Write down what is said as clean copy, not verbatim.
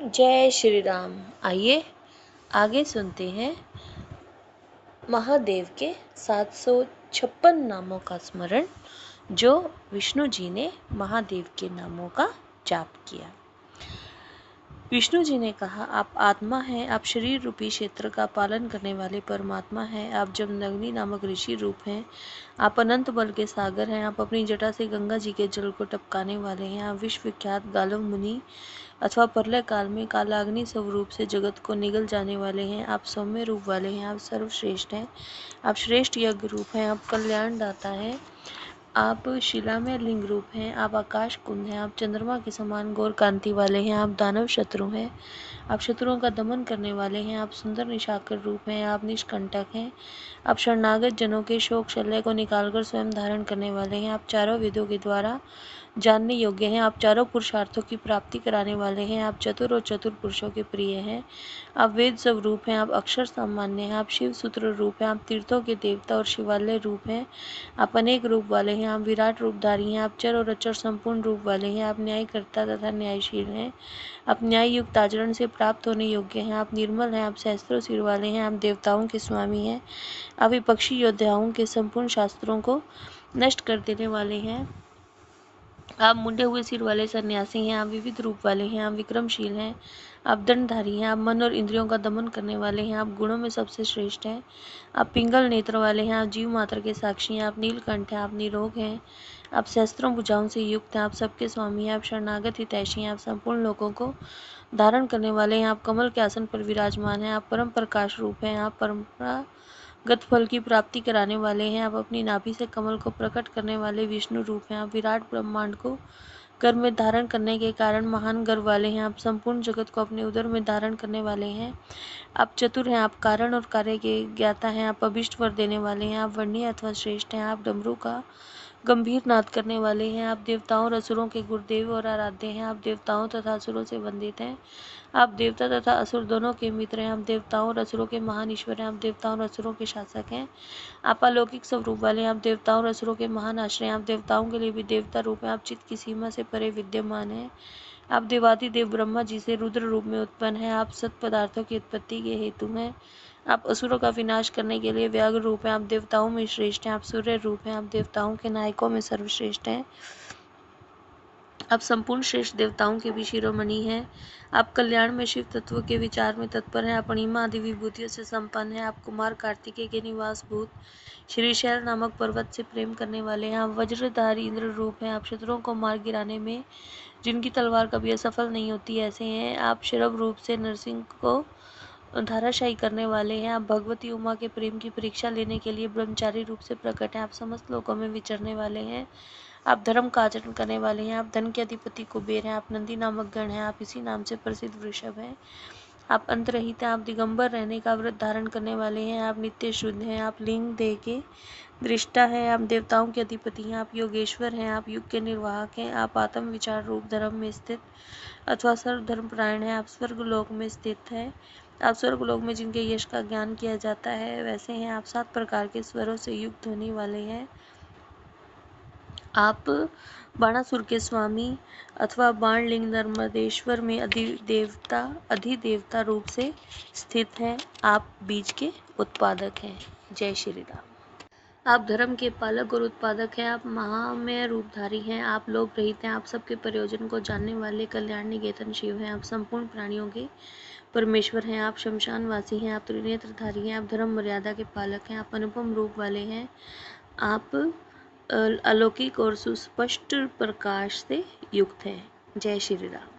जय श्री राम। आइए आगे सुनते हैं महादेव के 756 नामों का स्मरण जो विष्णु जी ने महादेव के नामों का जाप किया। विष्णु जी ने कहा, आप आत्मा हैं, आप शरीर रूपी क्षेत्र का पालन करने वाले परमात्मा हैं, आप जमदग्नि नामक ऋषि रूप हैं, आप अनंत बल के सागर हैं, आप अपनी जटा से गंगा जी के जल को टपकाने वाले हैं, आप विश्व विख्यात गालव मुनि अथवा प्रलय काल में कालाग्नि स्वरूप से जगत को निगल जाने वाले हैं, आप सौम्य रूप वाले हैं, आप सर्वश्रेष्ठ हैं, आप श्रेष्ठ यज्ञ रूप हैं, आप कल्याण दाता हैं, आप शिला में लिंग रूप हैं, आप आकाश कुंद हैं, आप चंद्रमा के समान गौर कांति वाले हैं, आप दानव शत्रु हैं, आप शत्रुओं का दमन करने वाले हैं, आप सुंदर निशाकर रूप हैं, आप निष्कंटक हैं, आप शरणागत जनों के शोक शल्य को निकालकर स्वयं धारण करने वाले हैं, आप चारों वेदों के द्वारा जानने योग्य हैं, आप चारों पुरुषार्थों की प्राप्ति कराने वाले हैं, आप चतुर और चतुर पुरुषों के प्रिय हैं, आप वेद स्वरूप हैं, आप अक्षर सामान्य हैं, आप शिव सूत्र रूप हैं, आप तीर्थों के देवता और शिवालय रूप हैं, आप अनेक रूप वाले हैं, आप विराट रूपधारी हैं, आप चर और अचर संपूर्ण रूप वाले हैं, आप न्यायकर्ता तथा न्यायशील हैं, आप न्याय युक्त आचरण से प्राप्त होने योग्य हैं, आप निर्मल हैं, आप सहस्त्रों सिर वाले हैं, आप देवताओं के स्वामी हैं, आप विपक्षी योद्धाओं के संपूर्ण शास्त्रों को नष्ट कर देने वाले हैं, आप मुंडे हुए सिर वाले सन्यासी हैं, आप विविध रूप वाले हैं, आप विक्रमशील हैं, आप दंडधारी हैं, आप मन और इंद्रियों का दमन करने वाले हैं, आप गुणों में सबसे श्रेष्ठ हैं, आप पिंगल नेत्र वाले हैं, आप जीव मात्र के साक्षी हैं, आप नीलकंठ हैं, आप निरोग हैं, आप सहस्त्रों भुजाओं से युक्त हैं, आप सबके स्वामी हैं, आप शरणागत हितैषी हैं, आप संपूर्ण लोगों को धारण करने वाले हैं, आप कमल के आसन पर विराजमान हैं, आप परम प्रकाश रूप हैं, आप परम्परागत फल की प्राप्ति कराने वाले हैं, आप अपनी नाभि से कमल को प्रकट करने वाले विष्णु रूप हैं, आप विराट ब्रह्मांड को गर्भ में धारण करने के कारण महान गर्व वाले हैं, आप संपूर्ण जगत को अपने उदर में धारण करने वाले हैं, आप चतुर हैं, आप कारण और कार्य के ज्ञाता हैं, आप अभिष्ट वर देने वाले हैं, आप वर्णीय अथवा श्रेष्ठ हैं, आप डमरू का गंभीर नाद करने वाले हैं, आप देवताओं और असुरों के गुरुदेव और आराध्य हैं, आप देवताओं तथा असुरों से वंदित हैं, आप देवता तथा असुर दोनों के मित्र हैं, आप देवताओं और असुरों के महान ईश्वर हैं, आप देवताओं और असुरों के शासक हैं, आप अलौकिक स्वरूप वाले हैं, आप देवताओं और असुरों के महान आश्रय हैं, आप देवताओं के लिए भी देवता रूप हैं, आप चित्त की सीमा से परे विद्यमान हैं, आप देवादिदेव ब्रह्मा जी से रुद्र रूप में उत्पन्न हैं, आप सत पदार्थों की उत्पत्ति के हेतु हैं, आप असुरों का विनाश करने के लिए व्याघ्र रूप हैं, आप देवताओं में श्रेष्ठ हैं, आप सूर्य रूप हैं, आप देवताओं के नायकों में सर्वश्रेष्ठ हैं, आप संपूर्ण श्रेष्ठ देवताओं के भी शिरोमणि हैं, आप कल्याण में शिव तत्व के विचार में तत्पर हैं, आप अणिमा आदि विभूतियों से संपन्न हैं, आप कुमार कार्तिकेय के निवास भूत श्रीशैल नामक पर्वत से प्रेम करने वाले हैं, आप वज्रधारी इंद्र रूप हैं, आप शत्रुओं को मार गिराने में जिनकी तलवार कभी असफल नहीं होती ऐसे हैं, आप शरभ रूप से नरसिंह को धाराशायी करने वाले हैं, आप भगवती उमा के प्रेम की परीक्षा लेने के लिए ब्रह्मचारी रूप से प्रकट हैं, आप समस्त लोकों में विचरने वाले हैं, आप धर्म का आचरण करने वाले हैं, आप धन के अधिपति कुबेर हैं, आप नंदी नामक गण हैं, आप इसी नाम से प्रसिद्ध वृषभ हैं, आप अंतरहित हैं, आप दिगंबर रहने का व्रत धारण करने वाले हैं, आप नित्य शुद्ध हैं, आप लिंग देह के दृष्टा हैं, आप देवताओं के अधिपति हैं, आप योगेश्वर हैं, आप युग के निर्वाहक हैं, आप आत्म विचार रूप धर्म में स्थित अथवा सर्वधर्म परायण हैं, आप स्वर्ग लोक में स्थित हैं, आप स्वर्ग लोक में जिनके यश का ज्ञान किया जाता है वैसे हैं, आप 7 प्रकार के स्वरों से युक्त होने वाले हैं, आप बाणासुर के स्वामी अथवा बाणलिंग नर्मदेश्वर में अधिदेवता रूप से स्थित हैं, आप बीज के उत्पादक हैं। जय श्री राम। आप धर्म के पालक और उत्पादक हैं, आप महामय रूपधारी हैं, आप लोभ रहित हैं, आप सबके प्रयोजन को जानने वाले कल्याण निकेतन शिव हैं, आप संपूर्ण प्राणियों के परमेश्वर हैं, आप शमशानवासी हैं, आप त्रिनेत्रधारी हैं, आप धर्म मर्यादा के पालक हैं, आप अनुपम रूप वाले हैं, आप अलौकिक और सुस्पष्ट प्रकाश से युक्त हैं। जय श्री राम।